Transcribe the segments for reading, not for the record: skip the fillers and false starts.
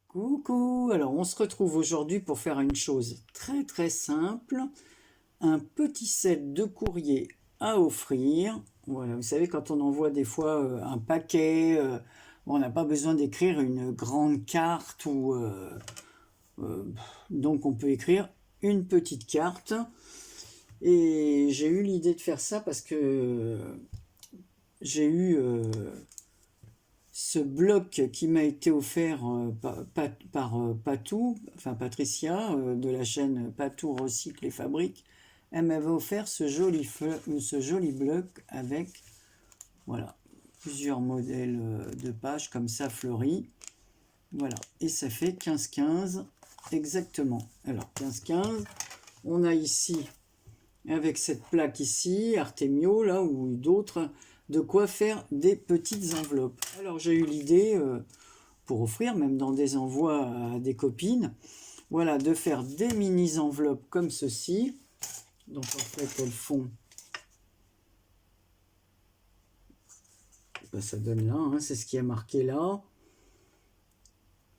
Coucou, alors on se retrouve aujourd'hui pour faire une chose très très simple, un petit set de courrier à offrir. Voilà, vous savez quand on envoie des fois un paquet, on n'a pas besoin d'écrire une grande carte euh, donc on peut écrire une petite carte. Et j'ai eu l'idée de faire ça parce que j'ai eu ce bloc qui m'a été offert par Patou, enfin Patricia, de la chaîne Patou Recycle et Fabrique. Elle m'avait offert ce joli bloc avec, voilà, plusieurs modèles de pages comme ça fleuris. Voilà, et ça fait 15-15 exactement. Alors 15-15, on a ici, avec cette plaque ici, Artemio, là, ou d'autres, de quoi faire des petites enveloppes. Alors j'ai eu l'idée, pour offrir, même dans des envois à des copines, voilà, de faire des mini enveloppes comme ceci. Donc en fait elles font, ben, ça donne là, hein, c'est ce qui est marqué là.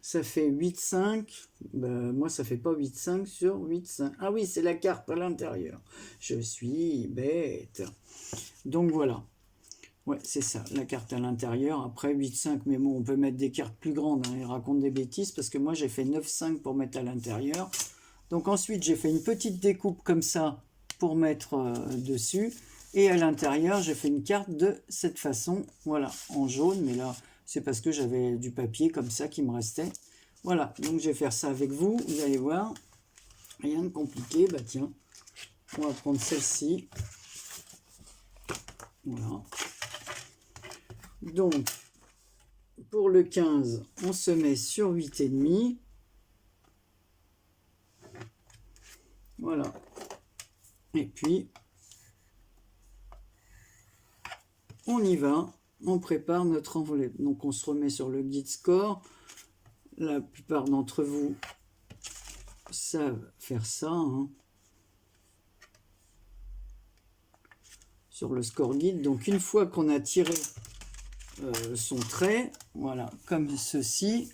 Ça fait 8,5. Ben, moi ça fait pas 8,5 sur 8,5. Ah oui, c'est la carte à l'intérieur. Je suis bête. Donc voilà. Ouais, c'est ça, la carte à l'intérieur. Après 8,5, mais bon, on peut mettre des cartes plus grandes. Hein, ils racontent des bêtises parce que moi j'ai fait 9,5 pour mettre à l'intérieur. Donc ensuite j'ai fait une petite découpe comme ça pour mettre dessus. Et à l'intérieur j'ai fait une carte de cette façon, voilà, en jaune. Mais là c'est parce que j'avais du papier comme ça qui me restait. Voilà, donc je vais faire ça avec vous, vous allez voir. Rien de compliqué, bah tiens, on va prendre celle-ci. Voilà. Donc, pour le 15, on se met sur 8,5. Voilà. Et puis, on y va. On prépare notre enveloppe. Donc, on se remet sur le guide score. La plupart d'entre vous savent faire ça. Hein. Sur le score guide. Donc, une fois qu'on a tiré son trait, voilà, comme ceci,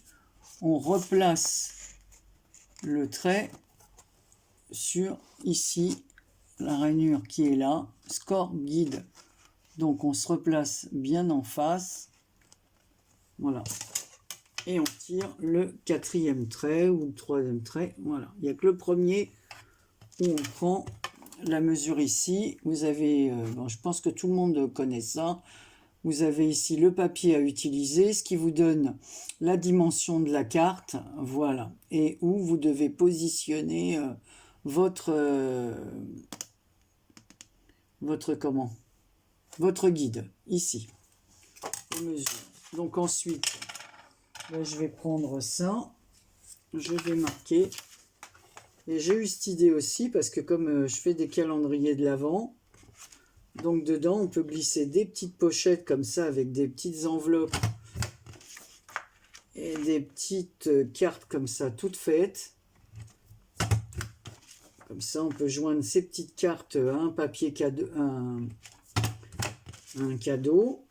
on replace le trait sur ici, la rainure qui est là, score guide. Donc on se replace bien en face, voilà, et on tire le 4e trait ou le 3e trait, voilà. Il n'y a que le premier où on prend la mesure ici. Vous avez, bon, je pense que tout le monde connaît ça. Vous avez ici le papier à utiliser, ce qui vous donne la dimension de la carte, voilà, et où vous devez positionner votre comment, votre guide ici. Donc ensuite, là, je vais prendre ça, je vais marquer, et j'ai eu cette idée aussi parce que comme je fais des calendriers de l'Avent, donc dedans on peut glisser des petites pochettes comme ça avec des petites enveloppes et des petites cartes comme ça toutes faites. Comme ça on peut joindre ces petites cartes à un papier cadeau, un cadeau.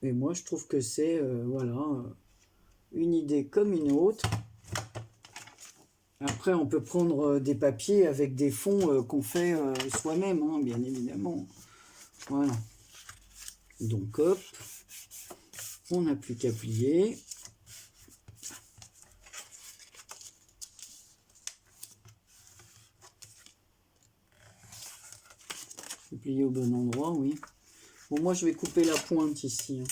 Et moi je trouve que c'est voilà, une idée comme une autre. Après on peut prendre des papiers avec des fonds qu'on fait soi-même, hein, bien évidemment. Voilà. Donc hop, on n'a plus qu'à plier. Plier au bon endroit, oui. Bon, moi je vais couper la pointe ici. Hein.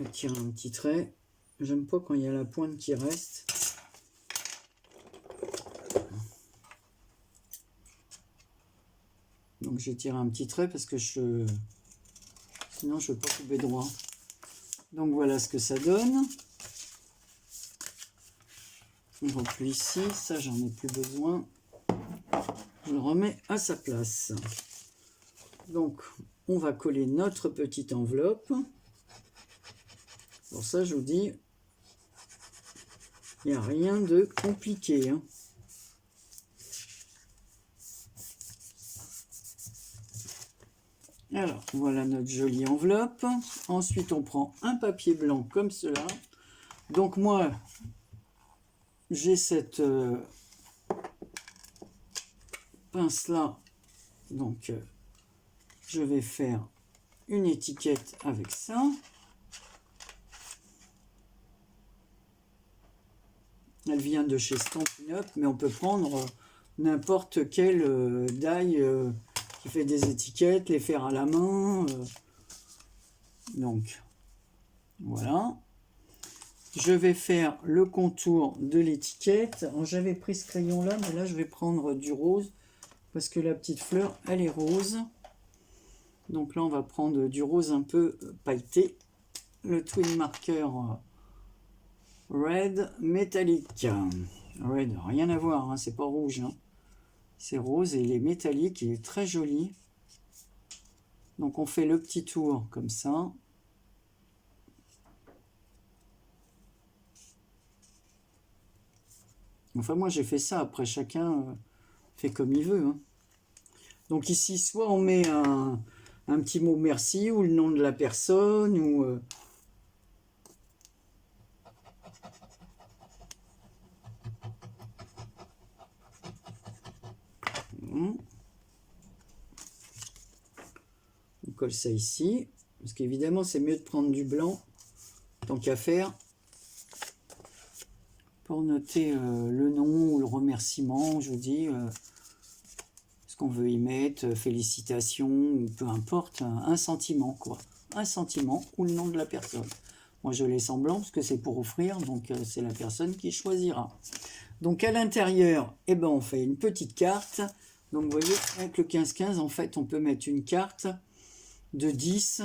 Je tire un petit trait. J'aime pas quand il y a la pointe qui reste. Donc j'ai tiré un petit trait parce que sinon je ne veux pas couper droit. Donc voilà ce que ça donne. On replie ici, ça j'en ai plus besoin. Je le remets à sa place. Donc on va coller notre petite enveloppe. Pour ça je vous dis, il n'y a rien de compliqué. Hein. Alors, voilà notre jolie enveloppe. Ensuite, on prend un papier blanc comme cela. Donc moi, j'ai cette pince-là. Donc, je vais faire une étiquette avec ça. Elle vient de chez Stampin' Up, mais on peut prendre n'importe quelle die qui fait des étiquettes, les faire à la main. Donc, voilà. Je vais faire le contour de l'étiquette. J'avais pris ce crayon-là, mais là, je vais prendre du rose, parce que la petite fleur, elle est rose. Donc là, on va prendre du rose un peu pailleté. Le Twin Marker Red métallique. Red, rien à voir, hein, c'est pas rouge. Hein. C'est rose et il est métallique, il est très joli. Donc on fait le petit tour comme ça. Enfin moi j'ai fait ça, après chacun fait comme il veut. Hein. Donc ici, soit on met un petit mot merci ou le nom de la personne ou... On colle ça ici, parce qu'évidemment c'est mieux de prendre du blanc, tant qu'à faire, pour noter le nom ou le remerciement, je vous dis, ce qu'on veut y mettre, félicitations, ou peu importe, un sentiment quoi, un sentiment ou le nom de la personne. Moi je laisse en blanc parce que c'est pour offrir, donc c'est la personne qui choisira. Donc à l'intérieur, eh ben, on fait une petite carte. Donc vous voyez, avec le 15-15, en fait, on peut mettre une carte de 10.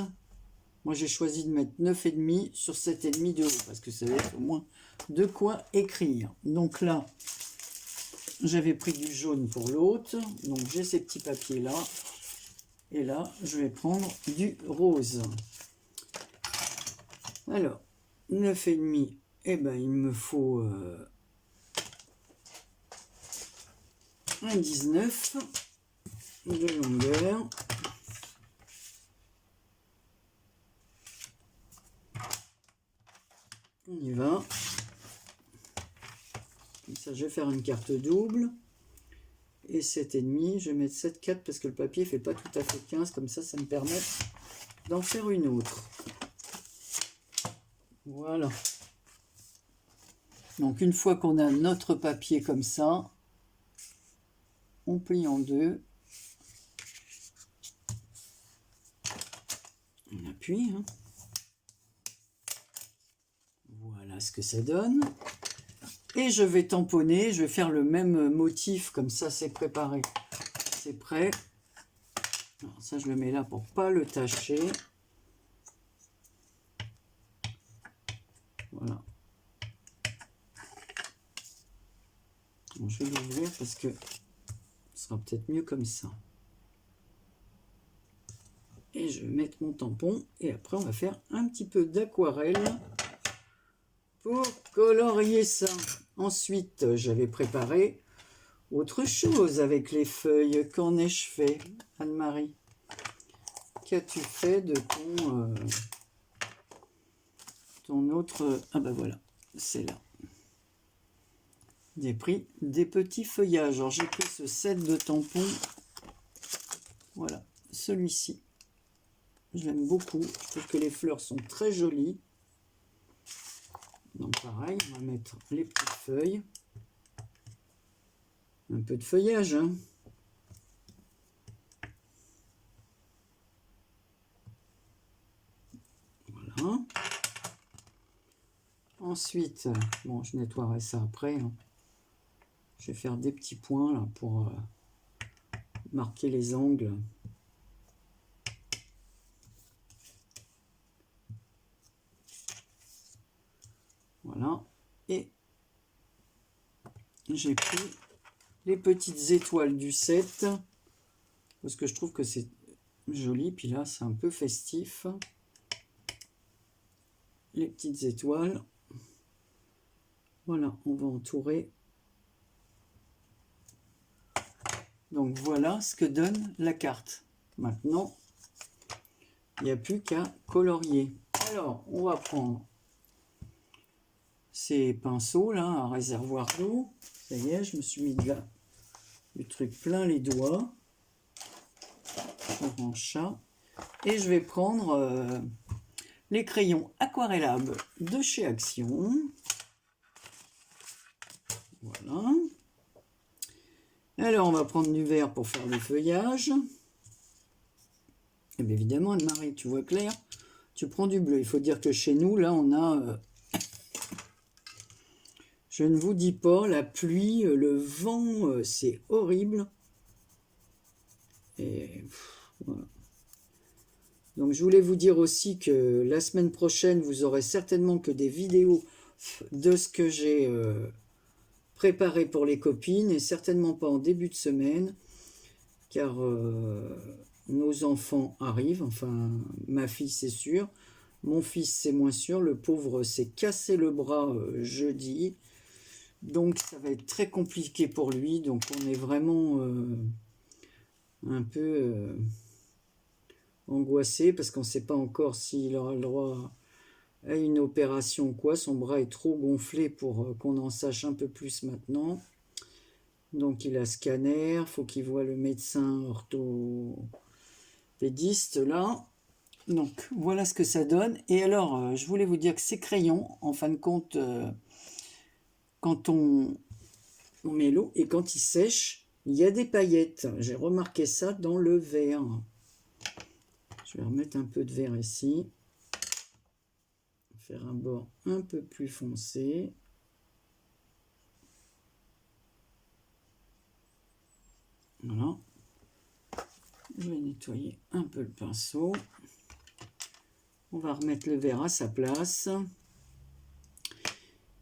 Moi, j'ai choisi de mettre 9,5 sur 7,5 de haut, parce que ça va être au moins de quoi écrire. Donc là, j'avais pris du jaune pour l'autre. Donc j'ai ces petits papiers-là. Et là, je vais prendre du rose. Alors, 9,5, eh ben, il me faut... un 19 de longueur. On y va. Comme ça, je vais faire une carte double. Et 7,5. Je vais mettre 7,4 parce que le papier fait pas tout à fait 15. Comme ça, ça me permet d'en faire une autre. Voilà. Donc, une fois qu'on a notre papier comme ça, on plie en deux. On appuie. Hein. Voilà ce que ça donne. Et je vais tamponner, je vais faire le même motif, comme ça c'est préparé. C'est prêt. Alors ça je le mets là pour pas le tacher. Voilà. Bon, je vais l'ouvrir parce que ce sera peut-être mieux comme ça. Et je vais mettre mon tampon et après on va faire un petit peu d'aquarelle pour colorier ça. Ensuite, j'avais préparé autre chose avec les feuilles. Qu'en ai-je fait, Anne-Marie? Qu'as-tu fait de ton autre... Ah ben voilà, c'est là. J'ai pris des petits feuillages. Alors j'ai pris ce set de tampons. Voilà, celui-ci. Je l'aime beaucoup. Je trouve que les fleurs sont très jolies. Donc pareil, on va mettre les petites feuilles. Un peu de feuillage, hein. Voilà. Ensuite, bon, je nettoierai ça après. Hein. Je vais faire des petits points là pour marquer les angles. Voilà. Et j'ai pris les petites étoiles du set parce que je trouve que c'est joli. Puis là, c'est un peu festif. Les petites étoiles. Voilà, on va entourer. Donc voilà ce que donne la carte. Maintenant, Il n'y a plus qu'à colorier. Alors, on va prendre ces pinceaux là, un réservoir d'eau. Ça y est, je me suis mis du truc plein les doigts. Orange ça. Et je vais prendre les crayons aquarellables de chez Action. Voilà. Alors, on va prendre du vert pour faire le feuillage. Et bien évidemment, Anne-Marie, tu vois clair, tu prends du bleu. Il faut dire que chez nous, là, on a... je ne vous dis pas, la pluie, le vent, c'est horrible. Et voilà. Donc, je voulais vous dire aussi que la semaine prochaine, vous aurez certainement que des vidéos de ce que j'ai préparé pour les copines, et certainement pas en début de semaine, car nos enfants arrivent, enfin, ma fille, c'est sûr. Mon fils, c'est moins sûr. Le pauvre s'est cassé le bras jeudi. Donc, ça va être très compliqué pour lui. Donc, on est vraiment un peu angoissé parce qu'on ne sait pas encore s'il aura le droit à une opération ou quoi. Son bras est trop gonflé pour qu'on en sache un peu plus maintenant. Donc, il a scanner. Il faut qu'il voie le médecin orthopédiste là. Donc, voilà ce que ça donne. Et alors, je voulais vous dire que ces crayons, en fin de compte, quand on met l'eau et quand ils sèchent, il y a des paillettes. J'ai remarqué ça dans le verre. Je vais remettre un peu de verre ici. Faire un bord un peu plus foncé. Voilà. Je vais nettoyer un peu le pinceau. On va remettre le verre à sa place.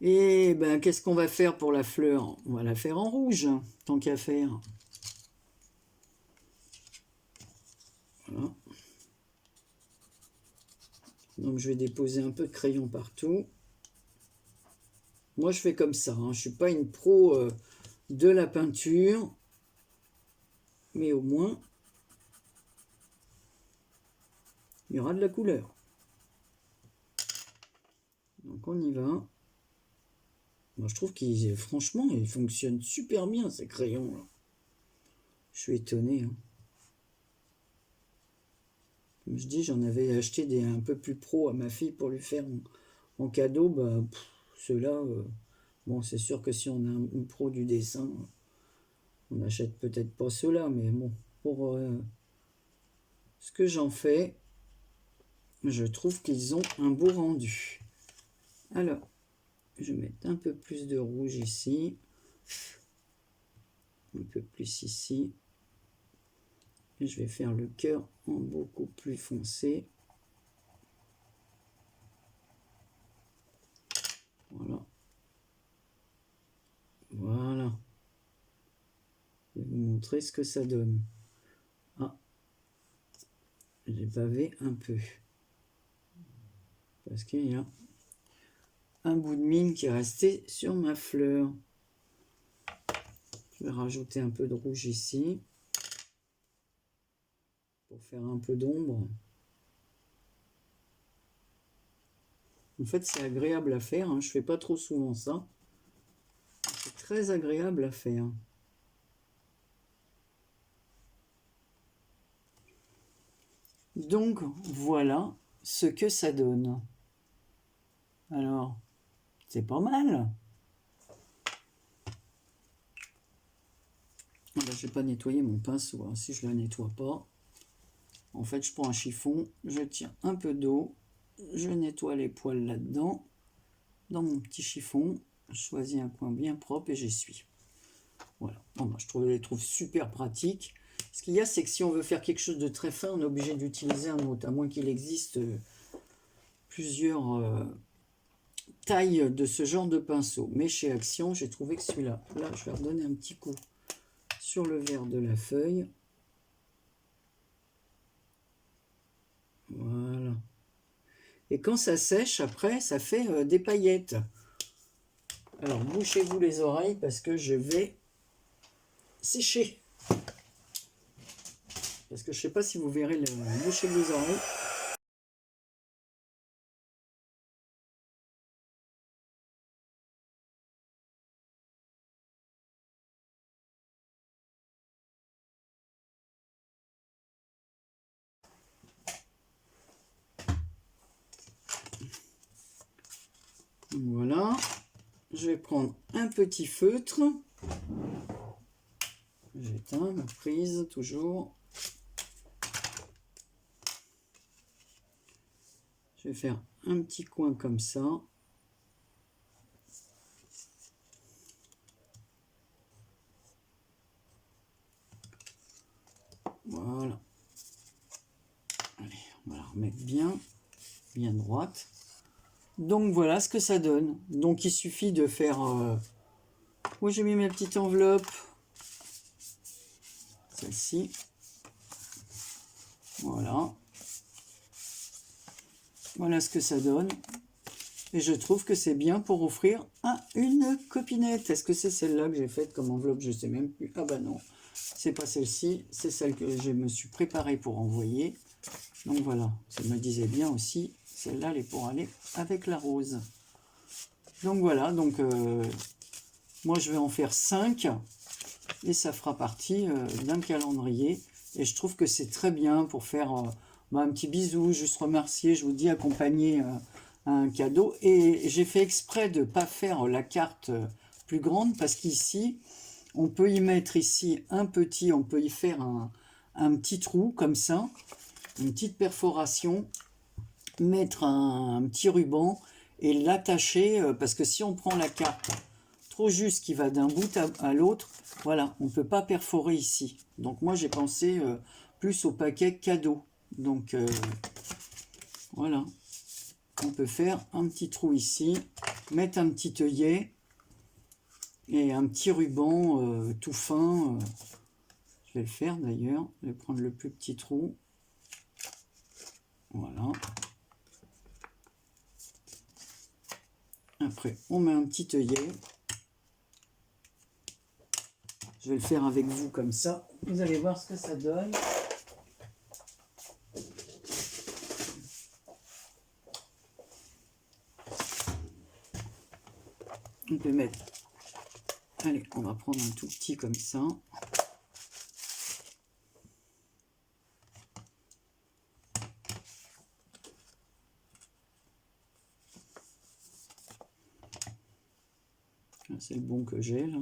Et ben, qu'est-ce qu'on va faire pour la fleur? On va la faire en rouge, tant qu'à faire. Voilà. Donc, je vais déposer un peu de crayon partout. Moi, je fais comme ça. Je ne suis pas une pro de la peinture. Mais au moins, il y aura de la couleur. Donc, on y va. Moi, je trouve qu'il, franchement, il fonctionne super bien, ces crayons là. Je suis étonné. Comme je dis, j'en avais acheté des un peu plus pro à ma fille pour lui faire en cadeau. Bah, ceux-là, bon, c'est sûr que si on a une pro du dessin, on n'achète peut-être pas ceux-là. Mais bon, pour ce que j'en fais, je trouve qu'ils ont un beau rendu. Alors, je vais mettre un peu plus de rouge ici. Un peu plus ici. Et je vais faire le cœur en beaucoup plus foncé. Voilà. Voilà. Je vais vous montrer ce que ça donne. Ah. J'ai bavé un peu. Parce qu'il y a un bout de mine qui est resté sur ma fleur. Je vais rajouter un peu de rouge ici. Pour faire un peu d'ombre. En fait, c'est agréable à faire. Je ne fais pas trop souvent ça. C'est très agréable à faire. Donc, voilà ce que ça donne. Alors, c'est pas mal. Je n'ai pas nettoyé mon pinceau. Si je ne le nettoie pas, en fait, je prends un chiffon, je tiens un peu d'eau, je nettoie les poils là-dedans, dans mon petit chiffon, je choisis un coin bien propre et j'essuie. Voilà. Bon, je les trouve super pratiques. Ce qu'il y a, c'est que si on veut faire quelque chose de très fin, on est obligé d'utiliser un autre, à moins qu'il existe plusieurs tailles de ce genre de pinceau. Mais chez Action, j'ai trouvé que celui-là, là, je vais redonner un petit coup sur le vert de la feuille. Voilà. Et quand ça sèche, après, ça fait des paillettes. Alors, bouchez-vous les oreilles parce que je vais sécher. Parce que je ne sais pas si vous verrez le boucher les oreilles. Voilà. Je vais prendre un petit feutre. J'éteins ma prise, toujours. Je vais faire un petit coin comme ça. Voilà. Allez, on va la remettre bien droite. Donc voilà ce que ça donne. Donc il suffit de faire... Où j'ai mis mes petites enveloppes. Celle-ci. Voilà. Voilà ce que ça donne. Et je trouve que c'est bien pour offrir à une copinette. Est-ce que c'est celle-là que j'ai faite comme enveloppe? Je ne sais même plus. Ah bah non, c'est pas celle-ci. C'est celle que je me suis préparée pour envoyer. Donc voilà, ça me disait bien aussi. Celle-là, elle est pour aller avec la rose. Donc voilà, donc moi je vais en faire 5. Et ça fera partie d'un calendrier. Et je trouve que c'est très bien pour faire un petit bisou, juste remercier, je vous dis, accompagner un cadeau. Et j'ai fait exprès de ne pas faire la carte plus grande parce qu'ici, on peut y mettre ici un petit, on peut y faire un petit trou comme ça, une petite perforation, mettre un petit ruban et l'attacher parce que si on prend la carte trop juste qui va d'un bout à l'autre, voilà, on ne peut pas perforer ici. Donc moi j'ai pensé plus au paquet cadeau. Donc voilà, on peut faire un petit trou ici, mettre un petit œillet et un petit ruban tout fin. Je vais le faire d'ailleurs, je vais prendre le plus petit trou. Voilà. Après on met un petit œillet. Je vais le faire avec vous comme ça. Vous allez voir ce que ça donne. On peut mettre... Allez, on va prendre un tout petit comme ça. C'est le bon que j'ai là.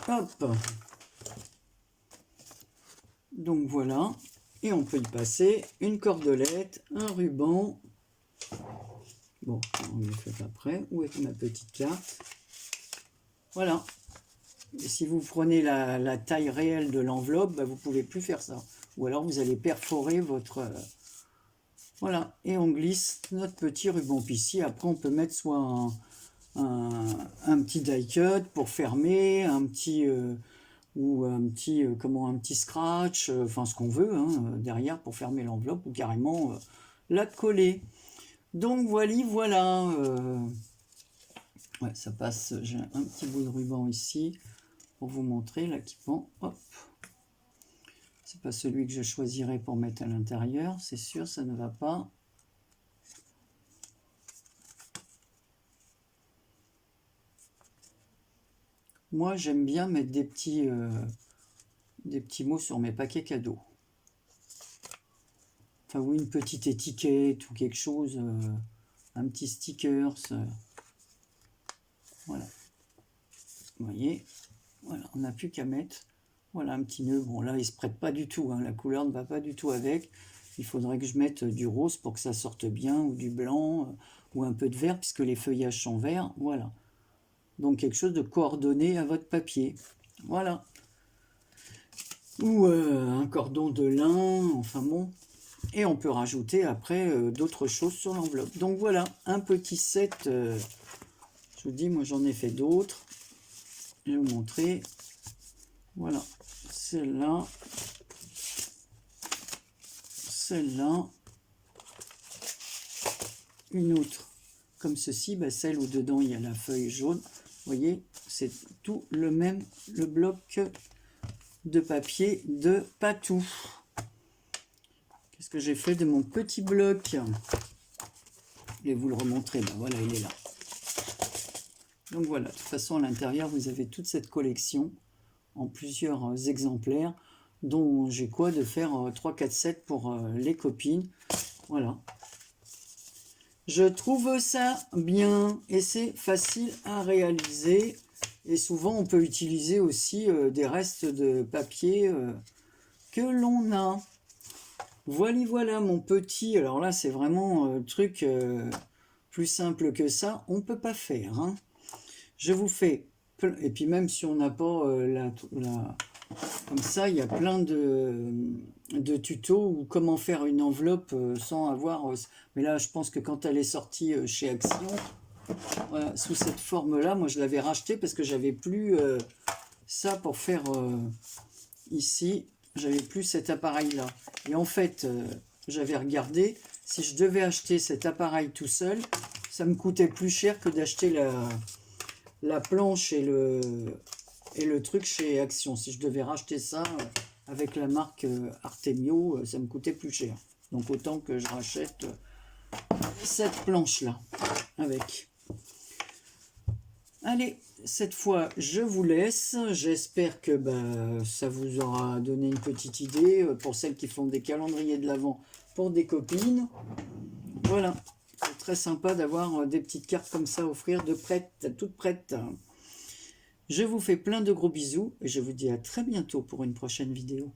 Hop. Donc voilà. Et on peut y passer une cordelette, un ruban. Bon, on le fait après. Où est ma petite carte? Voilà. Et si vous prenez la taille réelle de l'enveloppe, bah, vous ne pouvez plus faire ça. Ou alors vous allez perforer votre... voilà. Et on glisse notre petit ruban. Puis ici, après, on peut mettre soit un petit die cut pour fermer, un petit... ou un petit scratch, enfin ce qu'on veut, hein, derrière pour fermer l'enveloppe, ou carrément la coller. Donc voilà. Ouais, ça passe, j'ai un petit bout de ruban ici, pour vous montrer, là, qui pend, hop. C'est pas celui que je choisirais pour mettre à l'intérieur, c'est sûr, ça ne va pas. Moi, j'aime bien mettre des petits mots sur mes paquets cadeaux. Enfin, oui, une petite étiquette ou quelque chose, un petit stickers. Voilà. Vous voyez, voilà, on n'a plus qu'à mettre. Voilà, un petit nœud. Bon, là, il ne se prête pas du tout, hein, la couleur ne va pas du tout avec. Il faudrait que je mette du rose pour que ça sorte bien, ou du blanc, ou un peu de vert, puisque les feuillages sont verts. Voilà. Donc, quelque chose de coordonné à votre papier. Voilà. Ou un cordon de lin, enfin bon. Et on peut rajouter après d'autres choses sur l'enveloppe. Donc voilà, un petit set. Je vous dis, moi j'en ai fait d'autres. Je vais vous montrer. Voilà, celle-là. Celle-là. Une autre comme ceci. Bah, celle où dedans il y a la feuille jaune. Vous voyez, c'est tout le même, le bloc de papier de Patou. Qu'est-ce que j'ai fait de mon petit bloc? Je vais vous le remontrer. Ben voilà, il est là. Donc voilà, de toute façon, à l'intérieur, vous avez toute cette collection en plusieurs exemplaires. dont j'ai quoi de faire 3, 4, 7 pour les copines. Voilà. Je trouve ça bien et c'est facile à réaliser. Et souvent, on peut utiliser aussi des restes de papier que l'on a. Voilà mon petit. Alors là, c'est vraiment un truc plus simple que ça. On ne peut pas faire. Hein. Je vous fais... Et puis même si on n'a pas comme ça, il y a plein de tutos ou comment faire une enveloppe sans avoir... mais là, je pense que quand elle est sortie chez Action, voilà, sous cette forme-là, moi je l'avais racheté parce que j'avais plus ça pour faire ici. J'avais plus cet appareil-là. Et en fait, j'avais regardé, si je devais acheter cet appareil tout seul, ça me coûtait plus cher que d'acheter la planche et le truc chez Action. Si je devais racheter ça avec la marque Artemio, ça me coûtait plus cher. Donc autant que je rachète cette planche-là avec. Allez, cette fois, je vous laisse. J'espère que ça vous aura donné une petite idée pour celles qui font des calendriers de l'Avent pour des copines. Voilà, c'est très sympa d'avoir des petites cartes comme ça à offrir de prêtes, toutes prêtes. Je vous fais plein de gros bisous et je vous dis à très bientôt pour une prochaine vidéo.